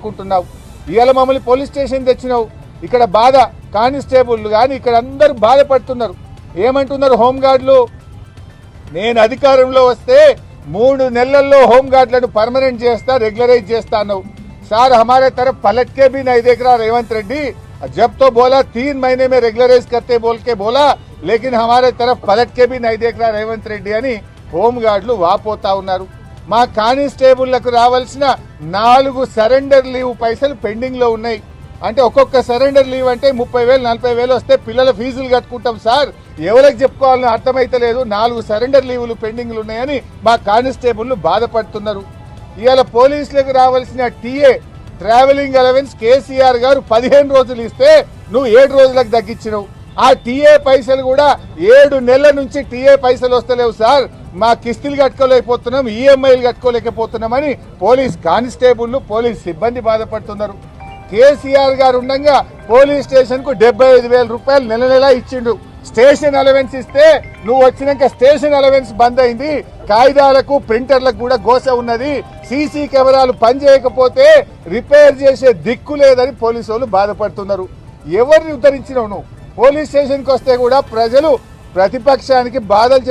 చేసుకుంటున్నావు. ఇవాళ మమ్మల్ని పోలీస్ స్టేషన్ తెచ్చినావు. ఇక్కడ బాధ కానిస్టేబుల్ కానీ ఇక్కడ అందరూ బాధపడుతున్నారు. ఏమంటున్నారు హోంగార్డులు? నేను అధికారంలో వస్తే 3 నెలల్లో హోంగార్డులను పర్మనెంట్ చేస్తా, రెగ్యులరైజ్ చేస్తా అన్నావు. సార్ हमारे तरफ पलट के भी नहीं देख रहा रेवंत रेड्डी. जब तो बोला 3 महीने में रेगुलराइज करते बोल के बोला, लेकिन हमारे तरफ पलट के भी नहीं देख रहा रेवंत रेड्डी అని హోంగార్డులు వాపోతా ఉన్నారు. మా కానిస్టేబుళ్లకు రావాల్సిన 4 సరెండర్ లీవ్ పైసలు పెండింగ్ లో ఉన్నాయి. అంటే ఒక్కొక్క సరెండర్ లీవ్ అంటే 30,000 40,000 వస్తే పిల్లల ఫీజులు కట్టుకుంటాం సార్. ఎవరికి చెప్పుకోవాలని అర్థమైతలేదు. 4 సరెండర్ లీవులు పెండింగ్లు ఉన్నాయని మా కానిస్టేబుళ్లు బాధపడుతున్నారు. ఇవాళ పోలీసులకు రావాల్సిన టీఏ ట్రావెలింగ్ అలవెన్స్ కేసీఆర్ గారు 15 రోజులు ఇస్తే నువ్వు 7 రోజులకు తగ్గించినావు. ఆ టీఏ పైసలు కూడా 7 నెలల నుంచి టీఏ పైసలు వస్తలేవు సార్. మా కిస్తీలు కట్టుకోలేకపోతున్నాం, ఈఎంఐలు కట్టుకోలేకపోతున్నామని పోలీస్ కానిస్టేబుళ్లు పోలీస్ సిబ్బంది బాధపడుతున్నారు. కేసీఆర్ గారు ఉండగా పోలీస్ స్టేషన్ కు 75,000 రూపాయలు నెల నెల ఇచ్చిండు. స్టేషన్ అలవెన్స్ ఇస్తే నువ్వు వచ్చినాక స్టేషన్ అలవెన్స్ బంద్ అయింది. కాగితాలకు ప్రింటర్లకు కూడా గోస ఉన్నది. సీసీ కెమెరాలు పనిచేయకపోతే రిపేర్ చేసే దిక్కు లేదని పోలీసు వాళ్ళు బాధపడుతున్నారు. ఎవరిని ఉద్ధరించినావు నువ్వు? పోలీస్ స్టేషన్కి వస్తే కూడా ప్రజలు ప్రతిపక్షానికి బాధలు